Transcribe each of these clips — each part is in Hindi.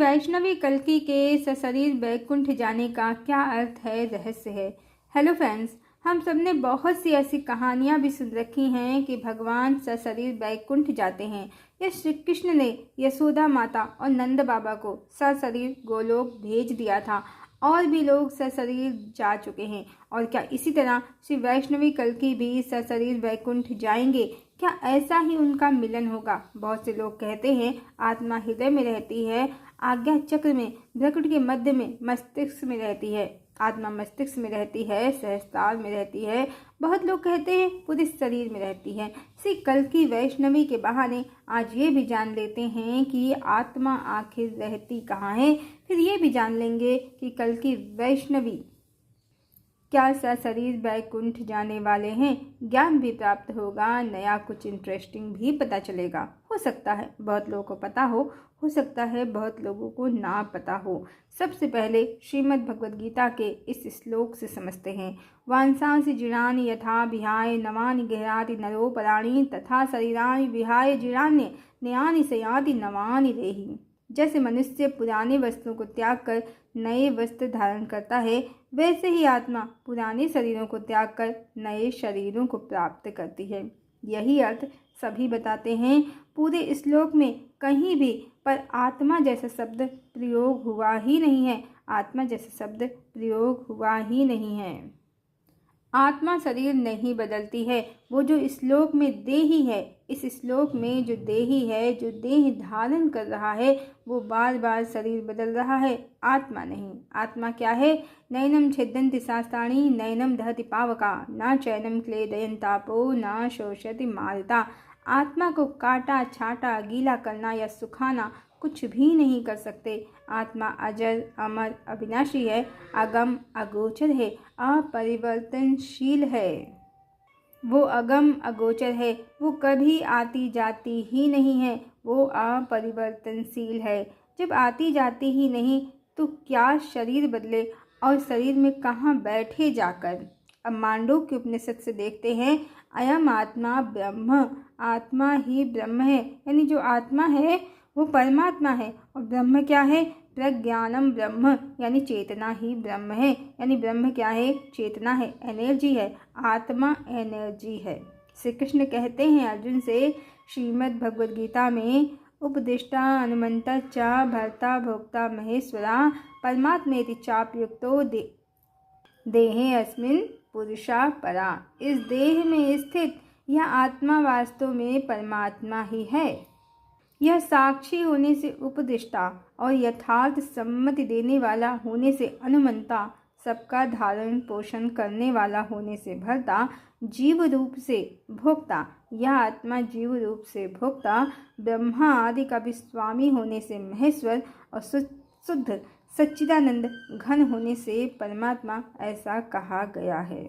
वैष्णवी कल्कि के सशरीर वैकुंठ जाने का क्या अर्थ है, रहस्य है। हेलो फ्रेंड्स, हम सब ने बहुत सी ऐसी कहानियाँ भी सुन रखी हैं कि भगवान सशरीर वैकुंठ जाते हैं। यह श्री कृष्ण ने यशोदा माता और नंद बाबा को सशरीर गोलोक भेज दिया था और भी लोग सशरीर जा चुके हैं। और क्या इसी तरह श्री वैष्णवी कल्कि भी सशरीर वैकुंठ जाएंगे? क्या ऐसा ही उनका मिलन होगा? बहुत से लोग कहते हैं आत्मा हृदय में रहती है, आज्ञा चक्र में, भ्रकुट के मध्य में, मस्तिष्क में रहती है। आत्मा मस्तिष्क में रहती है, सहस्त्रार में रहती है। बहुत लोग कहते हैं पूरे शरीर में रहती है। श्री कल्कि वैष्णवी के बहाने आज ये भी जान लेते हैं कि आत्मा आखिर रहती कहाँ है। फिर ये भी जान लेंगे कि कल्कि वैष्णवी क्या सशरीर वैकुंठ जाने वाले हैं। ज्ञान भी प्राप्त होगा, नया कुछ इंटरेस्टिंग भी पता चलेगा। हो सकता है बहुत लोगों को पता हो सकता है बहुत लोगों को ना पता हो। सबसे पहले श्रीमद् भगवद गीता के इस श्लोक से समझते हैं। वांसांसि जीर्णानि यथा विहाय नवानि गृह्णाति नरोपराणि तथा शरीराणि विहाय जीर्णानि नयानि संयाति नवानि देहि। जैसे मनुष्य पुराने वस्त्रों को त्याग कर नए वस्त्र धारण करता है, वैसे ही आत्मा पुराने शरीरों को त्याग कर नए शरीरों को प्राप्त करती है। यही अर्थ सभी बताते हैं। पूरे श्लोक में कहीं भी पर आत्मा जैसा शब्द प्रयोग हुआ ही नहीं है। आत्मा जैसा शब्द प्रयोग हुआ ही नहीं है। आत्मा शरीर नहीं बदलती है। वो जो श्लोक में देही है, इस श्लोक में जो देही है, जो देह धारण कर रहा है, वो बार बार शरीर बदल रहा है, आत्मा नहीं। आत्मा क्या है? नैनम छिद्यन्ति शास्त्राणि नैनम दहति पावका न चैनम क्लेदयन्तापो न शोषयति मारुता। आत्मा को काटा छाटा गीला करना या सुखाना कुछ भी नहीं कर सकते। आत्मा अजर अमर अविनाशी है, अगम अगोचर है, अपरिवर्तनशील है। वो अगम अगोचर है, वो कभी आती जाती ही नहीं है, वो अपरिवर्तनशील है। जब आती जाती ही नहीं तो क्या शरीर बदले और शरीर में कहाँ बैठे जाकर। अब मांडूक्य उपनिषद से देखते हैं। अयम आत्मा ब्रह्म, आत्मा ही ब्रह्म है। यानी जो आत्मा है वो परमात्मा है। और ब्रह्म क्या है? प्रज्ञानम ब्रह्म, यानी चेतना ही ब्रह्म है। यानी ब्रह्म क्या है? चेतना है, एनर्जी है। आत्मा एनर्जी है। श्री कृष्ण कहते हैं अर्जुन से श्रीमद् भगवद गीता में, उपदिष्टा अनुमंता च भर्ता भोक्ता महेश्वरा परमात्मेति चाप्युक्तो देहे अस्मिन् पुरुषा परा। इस देह में स्थित यह आत्मा वास्तव में परमात्मा ही है। यह साक्षी होने से उपदिष्टा और यथार्थ सम्मति देने वाला होने से अनुमंता, सबका धारण पोषण करने वाला होने से भर्ता, जीव रूप से भोक्ता, यह आत्मा जीव रूप से भोक्ता, ब्रह्मा आदि का भी स्वामी होने से महेश्वर और शुद्ध सच्चिदानंद घन होने से परमात्मा, ऐसा कहा गया है।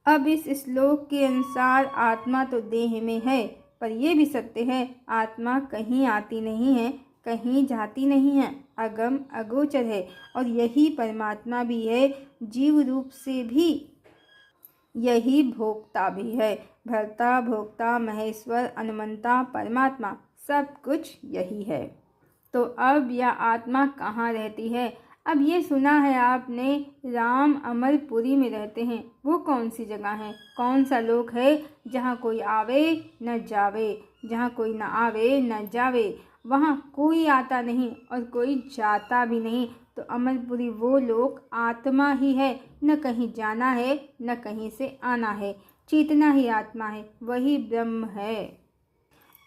अब इस श्लोक के अनुसार आत्मा तो देह में है, पर यह भी सत्य है आत्मा कहीं आती नहीं है, कहीं जाती नहीं है, अगम अगोचर है। और यही परमात्मा भी है, जीव रूप से भी यही भोक्ता भी है। भर्ता भोक्ता महेश्वर अनुमंता परमात्मा, सब कुछ यही है। तो अब यह आत्मा कहाँ रहती है? अब ये सुना है आपने, राम अमरपुरी में रहते हैं। वो कौन सी जगह है? कौन सा लोक है जहाँ कोई आवे न जावे, जहाँ कोई न आवे न जावे, वहाँ कोई आता नहीं और कोई जाता भी नहीं। तो अमरपुरी वो लोक आत्मा ही है। न कहीं जाना है, न कहीं से आना है। चेतना ही आत्मा है, वही ब्रह्म है।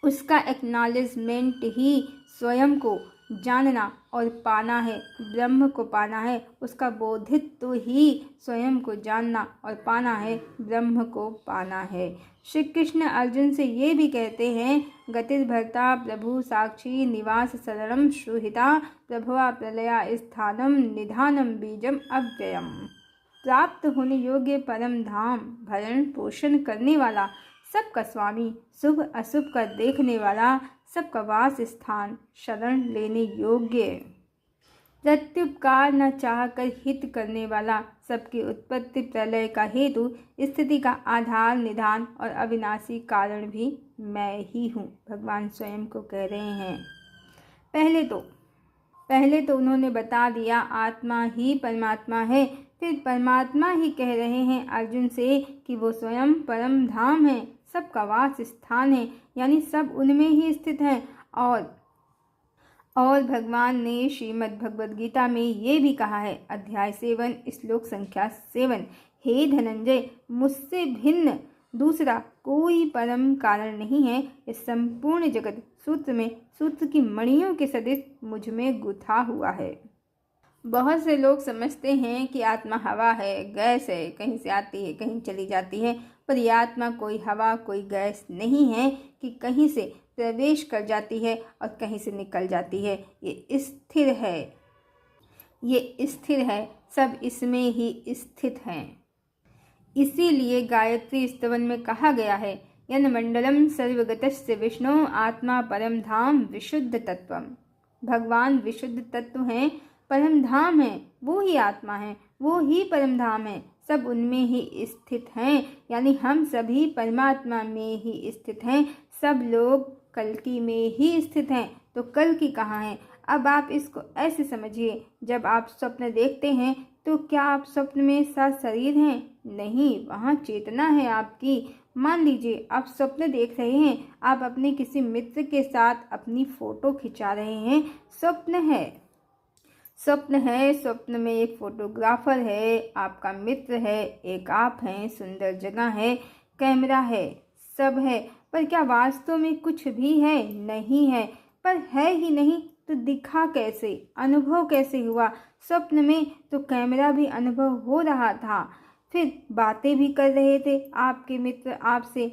उसका एक्नॉलेजमेंट ही स्वयं को जानना और पाना है, ब्रह्म को पाना है। उसका बोधित्व ही स्वयं को जानना और पाना है, ब्रह्म को पाना है। श्री कृष्ण अर्जुन से ये भी कहते हैं, गतिर्भर्ता प्रभु साक्षी निवास शरणम श्रुहिता प्रभवा प्रलया स्थानम निधानम बीजम अव्ययम। प्राप्त होने योग्य परम धाम, भरण पोषण करने वाला, सबका स्वामी, शुभ अशुभ का देखने वाला, सबका वास स्थान, शरण लेने योग्य, प्रत्युपकार न चाहकर हित करने वाला, सबकी उत्पत्ति प्रलय का हेतु, स्थिति का आधार निधान और अविनाशी कारण भी मैं ही हूँ। भगवान स्वयं को कह रहे हैं। पहले तो पहले तो उन्होंने बता दिया आत्मा ही परमात्मा है, फिर परमात्मा ही कह रहे हैं अर्जुन से कि वो स्वयं परम धाम है, सबका वास स्थान है, यानी सब उनमें ही स्थित है। और भगवान ने श्रीमद् भगवद गीता में ये भी कहा है, अध्याय 7 श्लोक संख्या 7, हे धनंजय, मुझसे भिन्न दूसरा कोई परम कारण नहीं है। इस संपूर्ण जगत सूत्र में सूत्र की मणियों के सदृश मुझ में गुथा हुआ है। बहुत से लोग समझते हैं कि आत्मा हवा है, गैस है, कहीं से आती है, कहीं चली जाती है, पर यह आत्मा कोई हवा, कोई गैस नहीं है कि कहीं से प्रवेश कर जाती है और कहीं से निकल जाती है। ये स्थिर है, ये स्थिर है, सब इसमें ही स्थित हैं। इसीलिए गायत्री स्तवन में कहा गया है, यन मंडलम सर्वगतस्य विष्णु आत्मा परम धाम विशुद्ध तत्वम। भगवान विशुद्ध तत्व हैं, परम धाम है, वो ही आत्मा है, वो ही परम धाम है, सब उनमें ही स्थित हैं, यानी हम सभी परमात्मा में ही स्थित हैं। सब लोग कल्कि में ही स्थित हैं, तो कल्कि कहाँ है? अब आप इसको ऐसे समझिए, जब आप स्वप्न देखते हैं तो क्या आप स्वप्न में साथ शरीर हैं? नहीं, वहाँ चेतना है आपकी। मान लीजिए आप स्वप्न देख रहे हैं, आप अपने किसी मित्र के साथ अपनी फोटो खिंचा रहे हैं, स्वप्न है, स्वप्न है। स्वप्न में एक फोटोग्राफर है, आपका मित्र है, एक आप हैं, सुंदर जगह है, कैमरा है, सब है, पर क्या वास्तव में कुछ भी है? नहीं है। पर है ही नहीं तो दिखा कैसे, अनुभव कैसे हुआ? स्वप्न में तो कैमरा भी अनुभव हो रहा था, फिर बातें भी कर रहे थे आपके मित्र आपसे,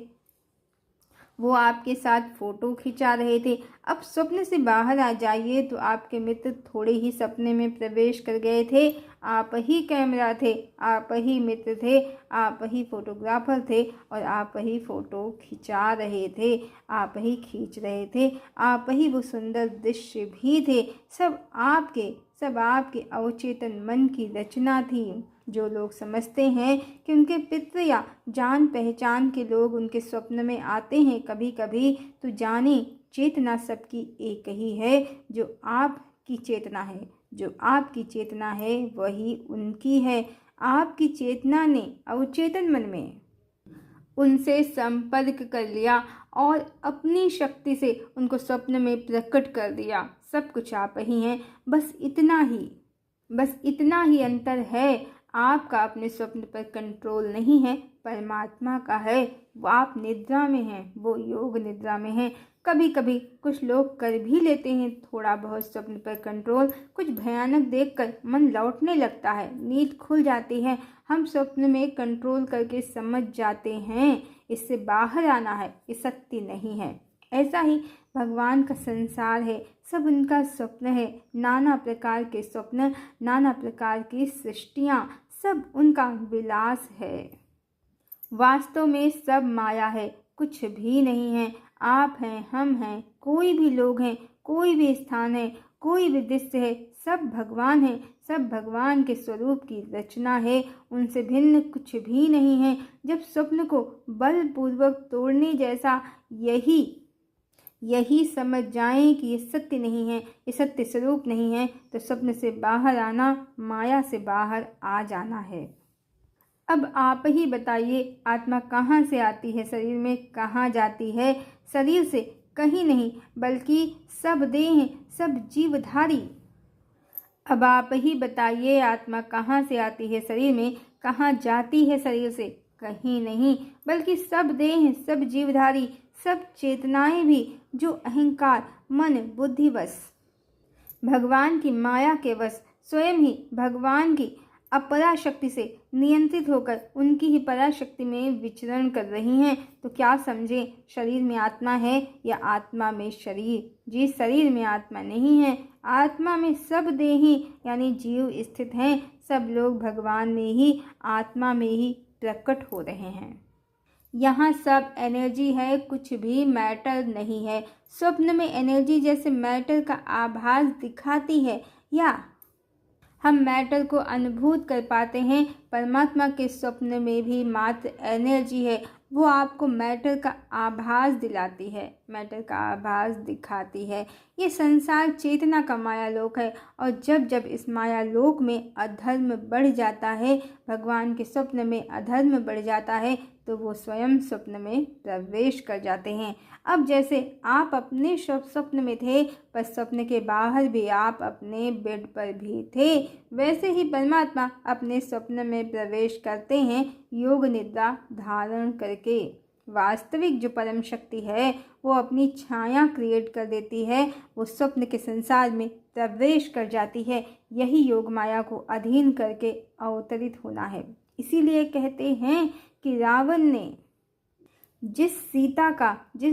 वो आपके साथ फोटो खिंचा रहे थे। अब स्वप्न से बाहर आ जाइए तो आपके मित्र थोड़े ही सपने में प्रवेश कर गए थे, आप ही कैमरा थे, आप ही मित्र थे, आप ही फोटोग्राफर थे और आप ही फोटो खिंचा रहे थे, आप ही खींच रहे थे, आप ही वो सुंदर दृश्य भी थे। सब आपके अवचेतन मन की रचना थी। जो लोग समझते हैं कि उनके पितृ या जान पहचान के लोग उनके स्वप्न में आते हैं कभी कभी, तो जाने चेतना सबकी एक ही है। जो आपकी चेतना है, जो आपकी चेतना है वही उनकी है। आपकी चेतना ने अवचेतन मन में उनसे संपर्क कर लिया और अपनी शक्ति से उनको स्वप्न में प्रकट कर दिया। सब कुछ आप ही हैं, बस इतना ही अंतर है। आपका अपने स्वप्न पर कंट्रोल नहीं है, परमात्मा का है। वो आप निद्रा में हैं, वो योग निद्रा में हैं। कभी कभी कुछ लोग कर भी लेते हैं थोड़ा बहुत स्वप्न पर कंट्रोल, कुछ भयानक देखकर मन लौटने लगता है, नींद खुल जाती है, हम स्वप्न में कंट्रोल करके समझ जाते हैं इससे बाहर आना है, ये शक्ति नहीं है। ऐसा ही भगवान का संसार है, सब उनका स्वप्न है, नाना प्रकार के स्वप्न, नाना प्रकार की सृष्टियाँ, सब उनका विलास है। वास्तव में सब माया है, कुछ भी नहीं है। आप हैं, हम हैं, कोई भी लोग हैं, कोई भी स्थान है, कोई भी दृश्य है, सब भगवान है, सब भगवान के स्वरूप की रचना है, उनसे भिन्न कुछ भी नहीं है। जब स्वप्न को बलपूर्वक तोड़ने जैसा यही समझ जाएं कि ये सत्य नहीं है, ये सत्य स्वरूप नहीं है, तो स्वप्न से बाहर आना, माया से बाहर आ जाना है। अब आप ही बताइए, आत्मा कहाँ से आती है, शरीर में कहाँ जाती है? शरीर से कहीं नहीं, बल्कि सब देह, सब जीवधारी। अब आप ही बताइए, आत्मा कहाँ से आती है शरीर में, कहाँ जाती है शरीर से? कहीं नहीं, बल्कि सब देह, सब जीवधारी, सब चेतनाएं भी, जो अहंकार, मन, बुद्धिवश, भगवान की माया के वश, स्वयं ही भगवान की अपराशक्ति से नियंत्रित होकर उनकी ही पराशक्ति में विचरण कर रही हैं। तो क्या समझे, शरीर में आत्मा है या आत्मा में शरीर? जी, शरीर में आत्मा नहीं है, आत्मा में सब देही यानी जीव स्थित हैं। सब लोग भगवान में ही, आत्मा में ही प्रकट हो रहे हैं। यहाँ सब एनर्जी है, कुछ भी मैटर नहीं है। स्वप्न में एनर्जी जैसे मैटर का आभास दिखाती है या हम मैटर को अनुभूत कर पाते हैं, परमात्मा के स्वप्न में भी मात्र एनर्जी है, वो आपको मैटर का आभास दिलाती है, मैटर का आभास दिखाती है। ये संसार चेतना का मायालोक है और जब जब इस मायालोक में अधर्म बढ़ जाता है, भगवान के स्वप्न में अधर्म बढ़ जाता है, तो वो स्वयं स्वप्न में प्रवेश कर जाते हैं। अब जैसे आप अपने स्वप्न में थे, पर स्वप्न के बाहर भी आप अपने बेड पर भी थे, वैसे ही परमात्मा अपने स्वप्न में प्रवेश करते हैं योग निद्रा धारण करके। वास्तविक जो परम शक्ति है वो अपनी छाया क्रिएट कर देती है, वो स्वप्न के संसार में प्रवेश कर जाती है। यही योग माया को अधीन करके अवतरित होना है। इसीलिए कहते हैं कि रावण ने जिस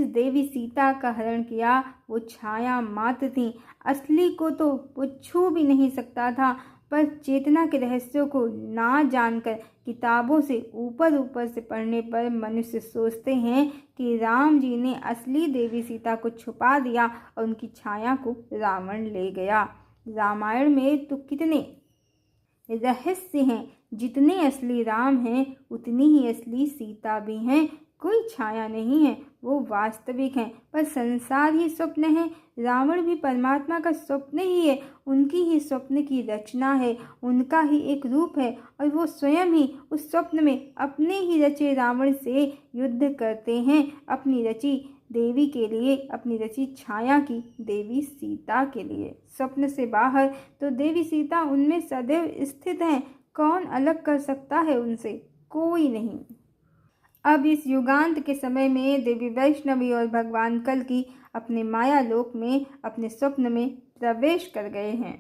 देवी सीता का हरण किया वो छाया मात्र थी, असली को तो वो छू भी नहीं सकता था। पर चेतना के रहस्यों को ना जानकर किताबों से ऊपर से पढ़ने पर मनुष्य सोचते हैं कि राम जी ने असली देवी सीता को छुपा दिया और उनकी छाया को रावण ले गया। रामायण में तो कितने रहस्य हैं, जितने असली राम हैं उतनी ही असली सीता भी हैं। कोई छाया नहीं है, वो वास्तविक हैं, पर संसार ही स्वप्न है। रावण भी परमात्मा का स्वप्न ही है, उनकी ही स्वप्न की रचना है, उनका ही एक रूप है और वो स्वयं ही उस स्वप्न में अपने ही रचे रावण से युद्ध करते हैं, अपनी रची देवी के लिए, अपनी रची छाया की देवी सीता के लिए। स्वप्न से बाहर तो देवी सीता उनमें सदैव स्थित हैं, कौन अलग कर सकता है उनसे? कोई नहीं। अब इस युगांत के समय में देवी वैष्णवी और भगवान कल्कि अपने माया लोक में अपने स्वप्न में प्रवेश कर गए हैं।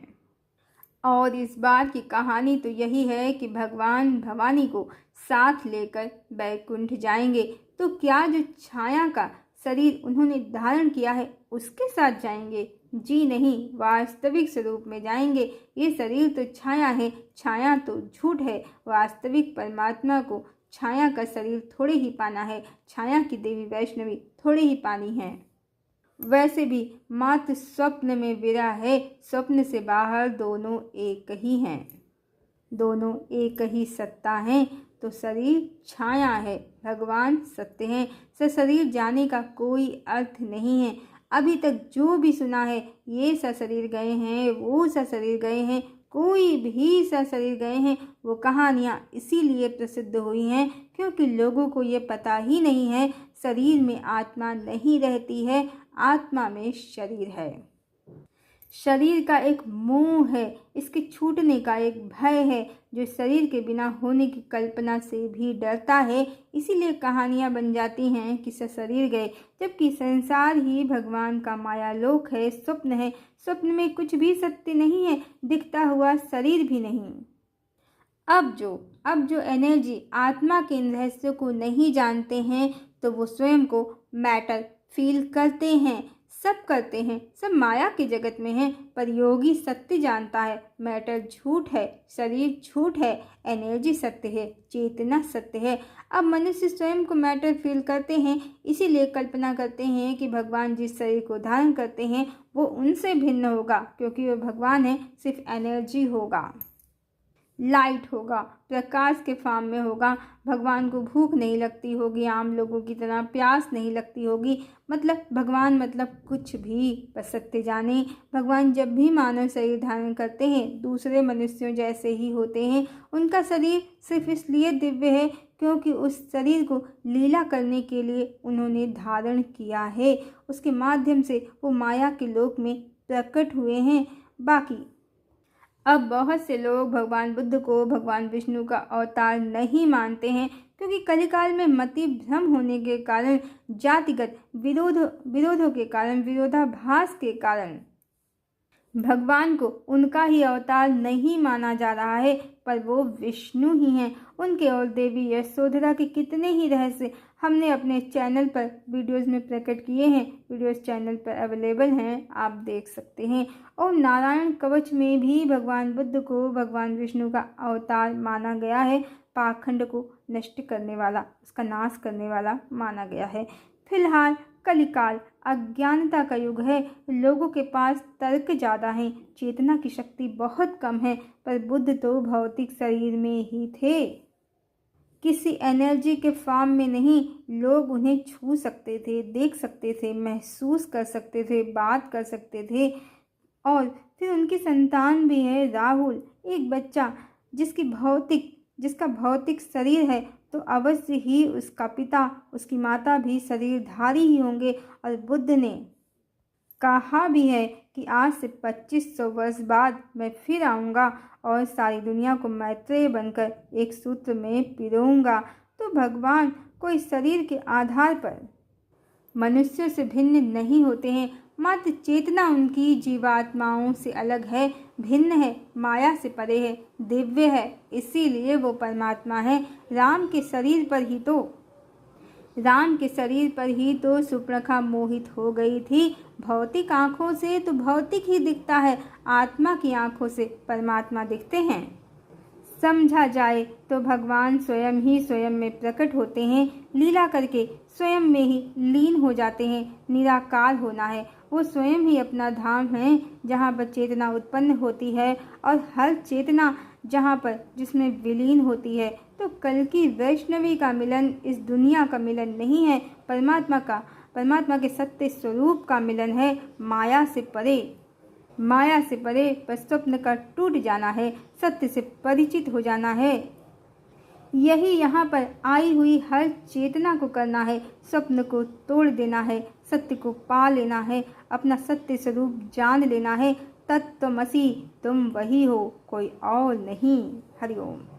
और इस बार की कहानी तो यही है कि भगवान भवानी को साथ लेकर बैकुंठ जाएंगे। तो क्या जो छाया का शरीर उन्होंने धारण किया है उसके साथ जाएंगे? जी नहीं, वास्तविक स्वरूप में जाएंगे। ये शरीर तो छाया है, छाया तो झूठ है। वास्तविक परमात्मा को छाया का शरीर थोड़े ही पाना है, छाया की देवी वैष्णवी थोड़े ही पानी है। वैसे भी मात्र स्वप्न में विरह है, स्वप्न से बाहर दोनों एक ही हैं, दोनों एक ही सत्ता हैं। तो शरीर छाया है, भगवान सत्य हैं। शरीर जाने का कोई अर्थ नहीं है। अभी तक जो भी सुना है, ये शरीर गए हैं, वो शरीर गए हैं, कोई भी शरीर गए हैं, वो कहानियाँ इसीलिए प्रसिद्ध हुई हैं क्योंकि लोगों को ये पता ही नहीं है शरीर में आत्मा नहीं रहती है, आत्मा में शरीर है। शरीर का एक मोह है, इसके छूटने का एक भय है, जो शरीर के बिना होने की कल्पना से भी डरता है। इसीलिए कहानियाँ बन जाती हैं कि शरीर गए, जबकि संसार ही भगवान का मायालोक है, स्वप्न है। स्वप्न में कुछ भी सत्य नहीं है, दिखता हुआ शरीर भी नहीं। अब जो एनर्जी आत्मा के इन रहस्यों को नहीं जानते हैं, तो वो स्वयं को मैटर फील करते हैं, सब करते हैं, सब माया के जगत में हैं। पर योगी सत्य जानता है, मैटर झूठ है, शरीर झूठ है, एनर्जी सत्य है, चेतना सत्य है। अब मनुष्य स्वयं को मैटर फील करते हैं, इसीलिए कल्पना करते हैं कि भगवान जिस शरीर को धारण करते हैं वो उनसे भिन्न होगा, क्योंकि वह भगवान है, सिर्फ एनर्जी होगा, लाइट होगा, प्रकाश के फॉर्म में होगा। भगवान को भूख नहीं लगती होगी, आम लोगों की तरह प्यास नहीं लगती होगी। मतलब भगवान मतलब कुछ भी, बस सत्य जाने। भगवान जब भी मानव शरीर धारण करते हैं दूसरे मनुष्यों जैसे ही होते हैं। उनका शरीर सिर्फ इसलिए दिव्य है क्योंकि उस शरीर को लीला करने के लिए उन्होंने धारण किया है, उसके माध्यम से वो माया के लोक में प्रकट हुए हैं। बाकी अब बहुत से लोग भगवान बुद्ध को भगवान विष्णु का अवतार नहीं मानते हैं, क्योंकि कलिकाल में मति भ्रम होने के कारण, जातिगत विरोधों के कारण, विरोधाभास के कारण भगवान को उनका ही अवतार नहीं माना जा रहा है, पर वो विष्णु ही हैं। उनके और देवी यशोधरा के कितने ही रहस्य हमने अपने चैनल पर वीडियोस में प्रकट किए हैं। वीडियोस चैनल पर अवेलेबल हैं, आप देख सकते हैं। और नारायण कवच में भी भगवान बुद्ध को भगवान विष्णु का अवतार माना गया है, पाखंड को नष्ट करने वाला, उसका नाश करने वाला माना गया है। फिलहाल कलिकाल अज्ञानता का युग है, लोगों के पास तर्क ज़्यादा है, चेतना की शक्ति बहुत कम है। पर बुद्ध तो भौतिक शरीर में ही थे। किसी एनर्जी के फॉर्म में नहीं, लोग उन्हें छू सकते थे, देख सकते थे, महसूस कर सकते थे, बात कर सकते थे। और फिर उनकी संतान भी है राहुल, एक बच्चा जिसका भौतिक शरीर है, तो अवश्य ही उसका पिता, उसकी माता भी शरीरधारी ही होंगे। और बुद्ध ने कहा भी है कि आज से 2500 वर्ष बाद मैं फिर आऊँगा और सारी दुनिया को मैत्रेय बनकर एक सूत्र में पिरोऊंगा। तो भगवान कोई शरीर के आधार पर मनुष्यों से भिन्न नहीं होते हैं, मात्र चेतना उनकी जीवात्माओं से अलग है, भिन्न है, माया से परे है, दिव्य है, इसीलिए वो परमात्मा है। राम के शरीर पर ही तो सुपर्णखा मोहित हो गई थी। भौतिक आँखों से तो भौतिक ही दिखता है, आत्मा की आँखों से परमात्मा दिखते हैं। समझा जाए तो भगवान स्वयं ही स्वयं में प्रकट होते हैं, लीला करके स्वयं में ही लीन हो जाते हैं। निराकार होना है, वो स्वयं ही अपना धाम है जहाँ पर चेतना उत्पन्न होती है और हर चेतना जिसमें विलीन होती है। तो कल की वैष्णवी का मिलन इस दुनिया का मिलन नहीं है, परमात्मा के सत्य स्वरूप का मिलन है। माया से परे पर स्वप्न का टूट जाना है, सत्य से परिचित हो जाना है। यही यहाँ पर आई हुई हर चेतना को करना है, स्वप्न को तोड़ देना है, सत्य को पा लेना है, अपना सत्य स्वरूप जान लेना है। तत्त्वमसि, तुम वही हो, कोई और नहीं। हरि ओम।